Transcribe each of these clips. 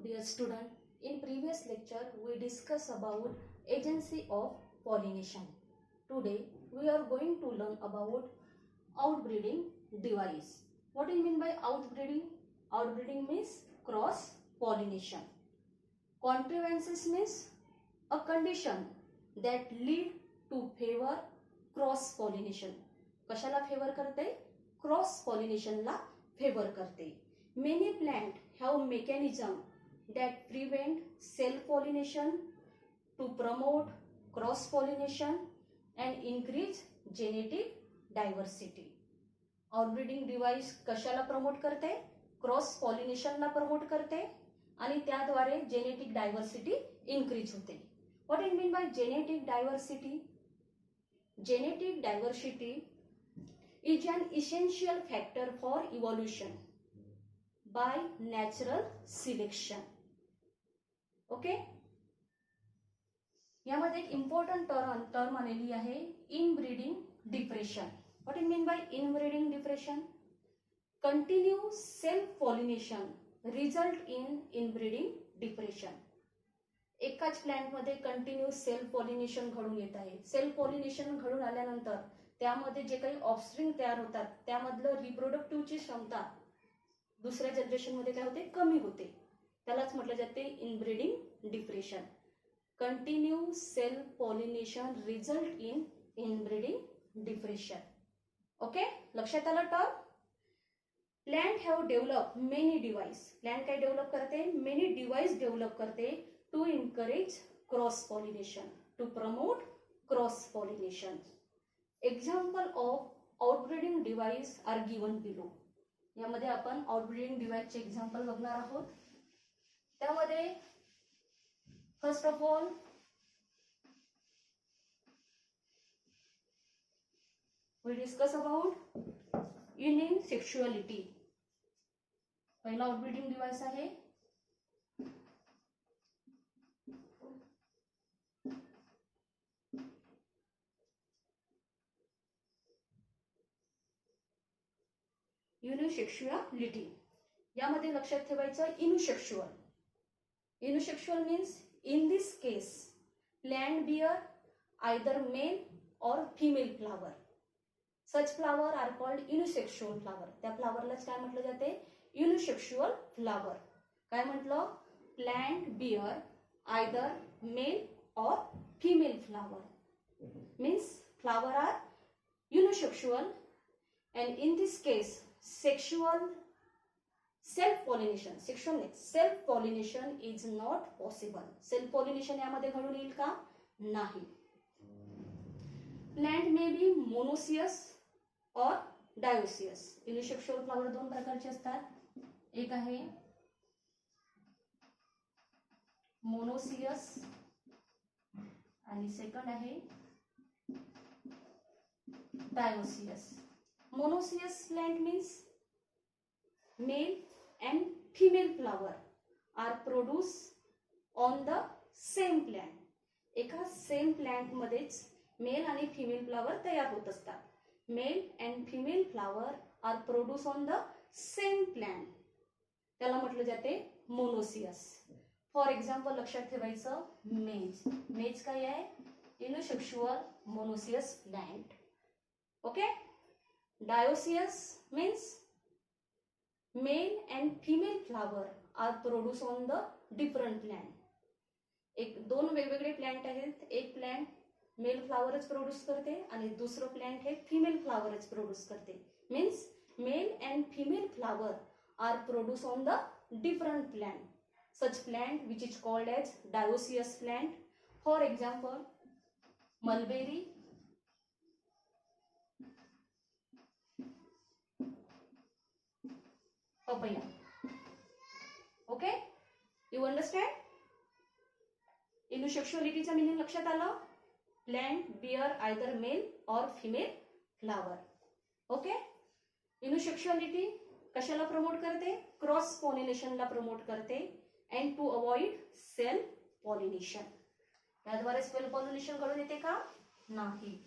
dear student. In previous lecture we discussed about agency of pollination. Today we are going to learn about outbreeding device. What do you mean by outbreeding? Outbreeding means cross pollination. Contrivances means a condition that lead to favor cross pollination. कशाला favour करते? Cross पॉलिनेशनला favour करते. Many plants have mechanism that prevent self pollination to promote cross pollination and increase genetic diversity. Outbreeding device कशाला promote करते? Cross पॉलिनेशनला promote करते आणि त्याद्वारे जेनेटिक डायव्हर्सिटी इन्क्रीज होते. What it mean by genetic diversity? Genetic diversity is an essential factor for evolution by natural selection. Okay, यामध्ये एक important term आलेली आहे inbreeding depression. What it mean by inbreeding depression? Continue self pollination result in inbreeding depression. एकाच प्लांटमध्ये continue self pollination घडून येत आहे. Self pollination घडून आल्यानंतर त्यामध्ये जे काही ऑफस्प्रिंग तयार होतात त्यामधलं रिप्रोडक्टिव्हची क्षमता दुसऱ्या जनरेशनमध्ये काय होते? कमी होते. त्यालाच म्हटलं जाते inbreeding depression. Continue self pollination result in inbreeding depression. Okay, लक्षात आलं term? Plant have develop many device. Plant काय डेव्हलप करते? मेनी डिव्हाइस डेव्हलप करते to encourage cross pollination, to promote cross pollination. Example of outbreeding device are given below. यामध्ये आपण outbreeding डिव्हाइसचे example बघणार आहोत. त्यामध्ये first of all we discuss about unisexuality. पहिला आउटब्रीडिंग डिव्हाइस आहे युनिसेक्शुअलिटी. यामध्ये लक्षात ठेवायचं unisexual. इनुसेक्शुअल means in this case plant bear either male or female flower. Such flower are called unisexual flower. त्या फ्लावरलाच काय म्हटलं जाते? Unisexual flower. काय म्हटलं? Plant bear either male or female flower means flower are unisexual and in this case sexual self pollination, sexual self pollination is not possible. self pollination यामध्ये घडून येईल का? नाही. प्लांट मे बी मोनोसियस और dioecious. युनिसेक्शुअल flower दोन प्रकारचे असतात. एक आहे मोनोसियस आणि सेकंड आहे dioecious. Monoecious plant means male and female flower are produced on the same plant. एका सेम प्लांट मध्येच मेल आणि फिमेल फ्लावर तयार होत असतात. Male and female flower are produce on the same plant. त्याला म्हटलं जाते मोनोसियस. फॉर एक्झाम्पल लक्षात ठेवायचं मेज. मेज काय आहे? Unisexual monoecious plant. Okay. Dioecious means male and female flower are produced on the different plant. एक दोन वेगवेगळे प्लांट आहेत. एक प्लांट मेल फ्लावरच प्रोड्यूस करते आणि दुसरं प्लांट हे फिमेल फ्लावरच प्रोड्यूस करते. Means male and female flower are produce on the different plant. Such plant which is called as dioecious plant. For example mulberry, papaya. Okay, you understand? Unisexuality चा meaning लक्षात आलं? Plant bear either male or female flower. Okay. Unisexuality कशाला promote करते? Cross पॉलिनेशनला promote करते and to avoid self pollination. त्याद्वारे self pollination घडून येते का? नाही.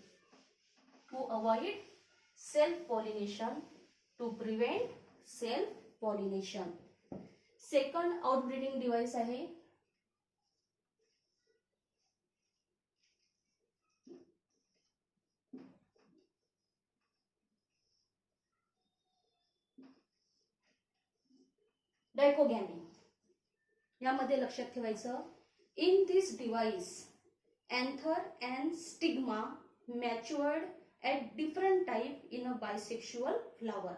To avoid self pollination, to prevent self pollination. Second outbreeding device आहे डायकोगॅमी. यामध्ये लक्षात ठेवायचं, in this device anther and stigma matured at different type in a bisexual flower.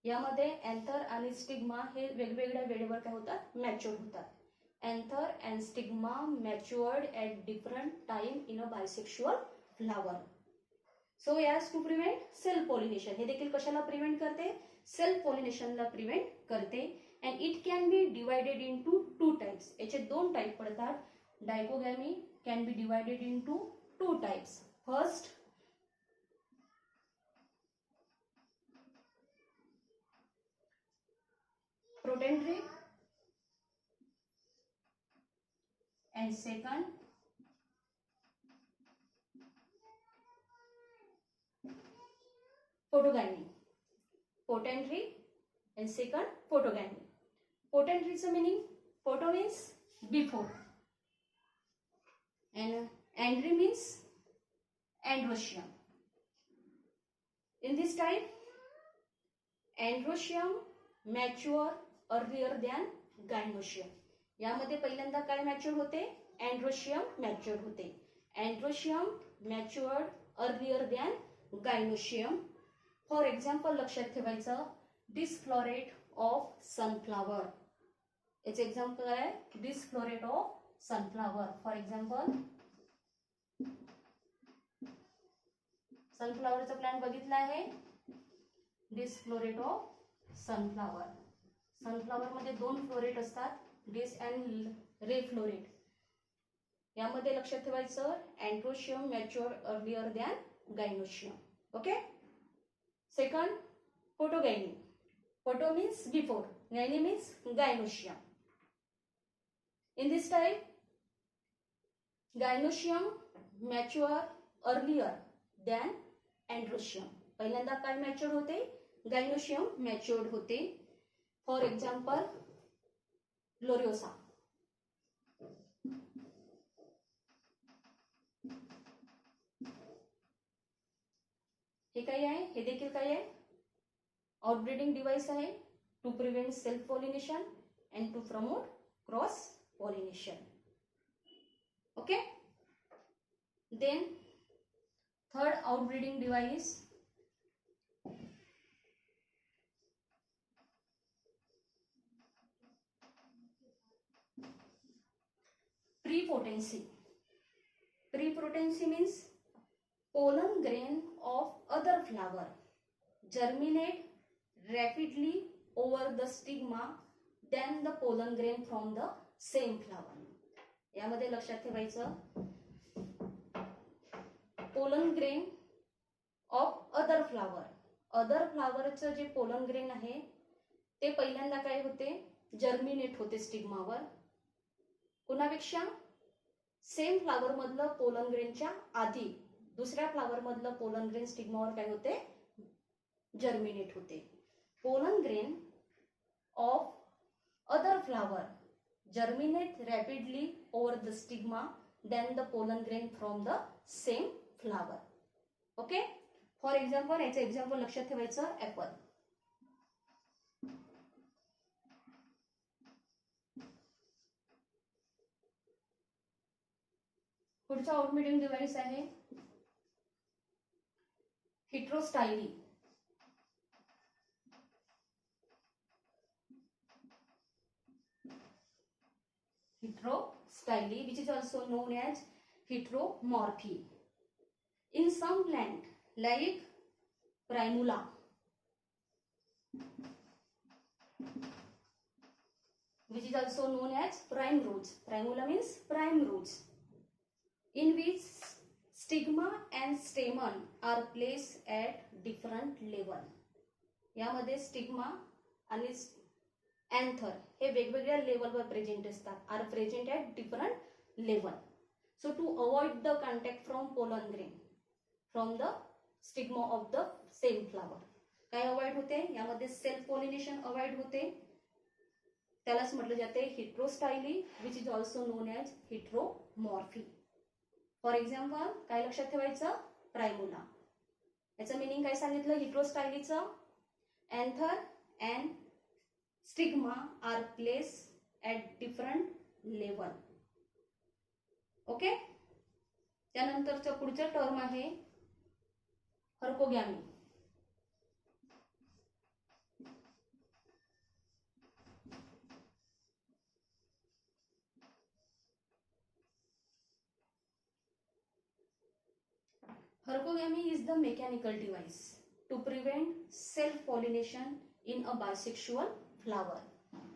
यामध्ये एंथर आणि स्टिग्मा हे वेगवेगळ्या वेळेवर काय होतात, मॅच्युअर होतात. Anther and stigma matured at different time in a bisexual flower. So याज टू प्रिव्हेंट सेल्फ पॉलिनेशन. हे देखील कशाला प्रिव्हेंट करते, सेल्फ पॉलिनेशनला प्रिव्हेंट करते. And it can be divided in two types. याचे दोन टाइप पडतात. डायकोगॅमी can be divided into two types. First, protandry, and second, photogamy. Protandry and second, photogamy. Protandry is a meaning, photo means before, and andry means androecium. In this type, androecium mature earlier than gynoecium. यामध्ये पहिल्यांदा काय mature होते, androecium mature होते. androecium matured earlier than gynoecium. For example लक्षात ठेवायचं, disc floret of sunflower. याचे example आहे disc floret of sunflower. For example, सनफ्लावरचा प्लांट बघितला आहे, डिसफ्लोरेट ऑफ सनफ्लावर. सनफ्लावर मध्ये दोन फ्लोरेट असतात, डिस अँड रे फ्लोरेट. यामध्ये लक्षात ठेवायचं, androecium mature earlier than gynoecium. Okay. Second, protogyny. Proto means before, gyny means gynoecium. In this type, gynoecium mature earlier than androecium. पहिल्यांदा काय मॅच्युअर्ड होते, गायनोशियम मॅच्युअर्ड होते. For example, Gloriosa. हे काय आहे, हे देखील काय आहे, आउटब्रीडिंग डिव्हाइस आहे to prevent self pollination and to promote cross pollination. Okay. Then third outbreeding device, prepotency. Prepotency means pollen grain of other flower germinate rapidly over the stigma than the pollen grain from the same flower. यामध्ये लक्षात ठेवायचं, pollen grain of other flower. Other फ्लावरचं जे pollen grain आहे ते पहिल्यांदा काय होते, जर्मिनेट होते स्टिग्मावर. कुणापेक्षा, सेम फ्लावर मधलं पोलन ग्रेनच्या आधी दुसऱ्या फ्लावर मधलं पोलन ग्रेन स्टिग्मावर काय होते, जर्मिनेट होते. Pollen grain of other flower germinate rapidly over the stigma than the pollen grain from the same flower. Okay. For example, याचे एक्झाम्पल लक्षात ठेवायचं, ऍपल. पुढचा आउटब्रीडिंग डिव्हाइस आहे हेटेरोस्टाइली. Heterostyle, which is also known as heteromorphy. In some plant like primula, which is also known as prime roots. Primula means prime roots, in which stigma and stamen are placed at different level. यामध्ये stigma आणि anther हे वेगवेगळ्या लेवलवर present असतात, are present at different level. So to avoid the contact from pollen grain from the stigma of the same flower, काय avoid होते, यामध्ये self pollination avoid होते. त्यालाच म्हटलं जाते heterostyly, which is also known as heteromorphy. For example काय लक्षात ठेवायचं, प्रायमोला. याचं मिनिंग काय सांगितलं हेट्रोस्टायलीचं, anther and stigma are place at different level. Okay. त्यानंतरचं पुढचं टर्म आहे हर्कोगॅमी. Hercogamy is the mechanical device to prevent self-pollination in a bisexual flower.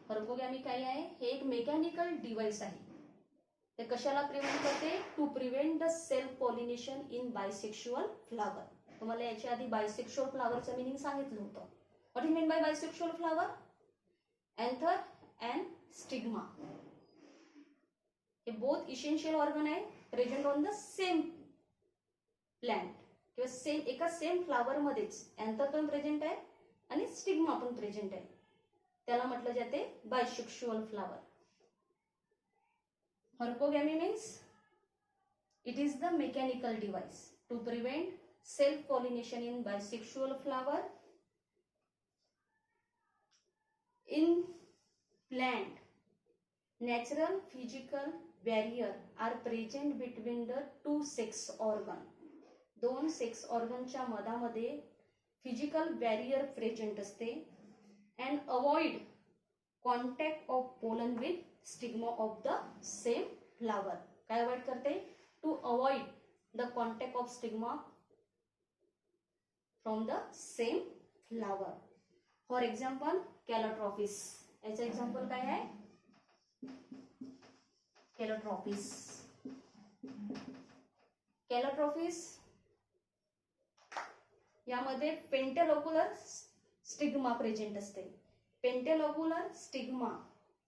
Hercogamy काय आहे, हे एक मेकॅनिकल डिव्हाइस आहे. ते कशाला प्रिव्हेंट करते, to prevent the self pollination in bisexual flower. तुम्हाला याच्या आधी बायसेक्शुअल फ्लावरचं मिनिंग सांगितलं होतं. What is mean by bisexual flower, anther and stigma हे बोथ इसेन्शियल ऑर्गन आहे, present on the same plant किंवा एका सेम फ्लावर मध्येच एंथर पण प्रेझेंट आहे आणि स्टिग्मा पण प्रेझेंट आहे. त्याला म्हटलं जाते bisexual flower. Hercogamy means it is the mechanical device to prevent self-pollination in bisexual flower. In plant, natural physical barrier are present between the two sex organ. दोन sex ऑर्गनच्या मधामध्ये फिजिकल बॅरियर प्रेझेंट असते. And avoid contact of pollen with stigma of the same flower. काय avoid करते, to avoid the contact of stigma from the same flower. For example calotropis. याचं example काय आहे, कॅलोट्रॉपिस. कॅलोट्रॉपिस यामध्ये पेंटेलोक्युलर स्टिग्मा प्रेझेंट असते. Pentalocular stigma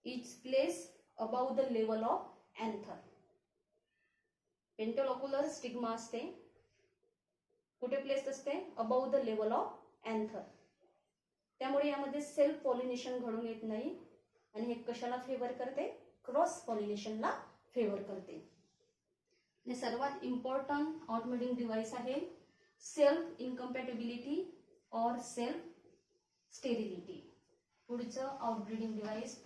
is place above the level of anther. Pentalocular stigma असते कुठे place असते, above the level of anther. त्यामुळे यामध्ये सेल्फ पॉलिनेशन घडून येत नाही आणि हे कशाला फेवर करते, क्रॉस पॉलिनेशनला फेवर करते. हे सर्वात इम्पॉर्टंट आउटब्रीडिंग डिव्हाइस आहे सेल्फ इनकम्पॅटिबिलिटी और सेल्फ स्टेरिलिटी. पुढचं outbreeding device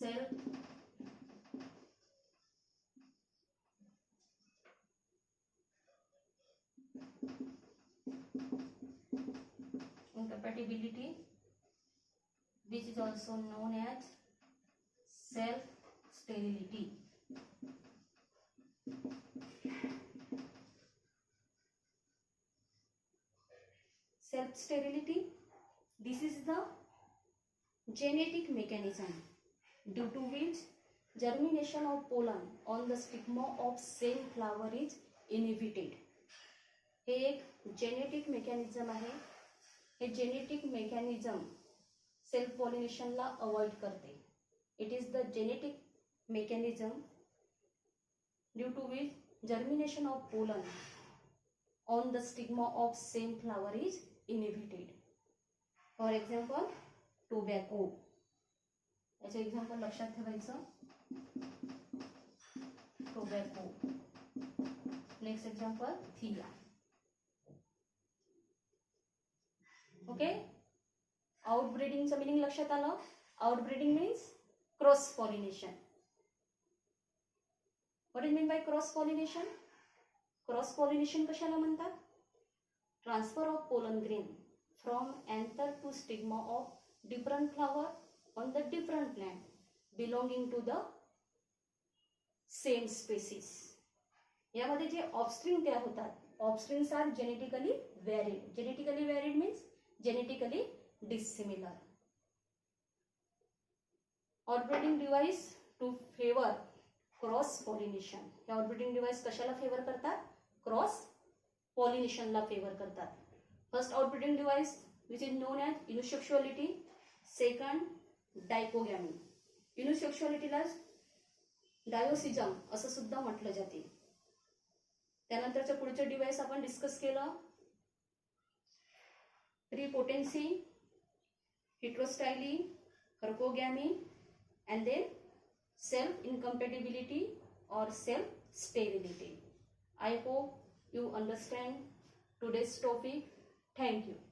self incompatibility, which is also known as self sterility. Self sterility, this is the genetic mechanism due to which germination of pollen on the stigma of same flower is inhibited. हे एक genetic mechanism आहे. हे genetic mechanism self पॉलिनेशनला avoid करते. It is the genetic mechanism due to which germination of pollen on the stigma of same flower is inhibited. For example tobacco. याचं example लक्षात ठेवायचं, tobacco. Next example Thea. Okay. आउटब्रीडिंगचं meaning लक्षात आलं. Outbreeding means cross pollination. What is mean by cross pollination, cross pollination कशाला म्हणतात, transfer of pollen grain from anther to stigma of different flower on the different plant belonging to the same species. यामध्ये जे offspring तयार होतात, offsprings are genetically varied. Genetically varied means genetically dissimilar. Outbreeding device to favor cross pollination. हे outbreeding device कशाला favour करतात, cross पॉलिनेशनला favour करतात. First outbreeding device which is known as unisexuality. Second dichogamy. युनिसेक्शुअलिटीला dioecism असं सुद्धा म्हटलं जाते. त्यानंतरचं पुढचं डिव्हाइस आपण डिस्कस केलं प्रीपोटेन्सी, heterostility, hercogamy, and then self-incompatibility or self-sterility. I hope you understand today's topic. Thank you.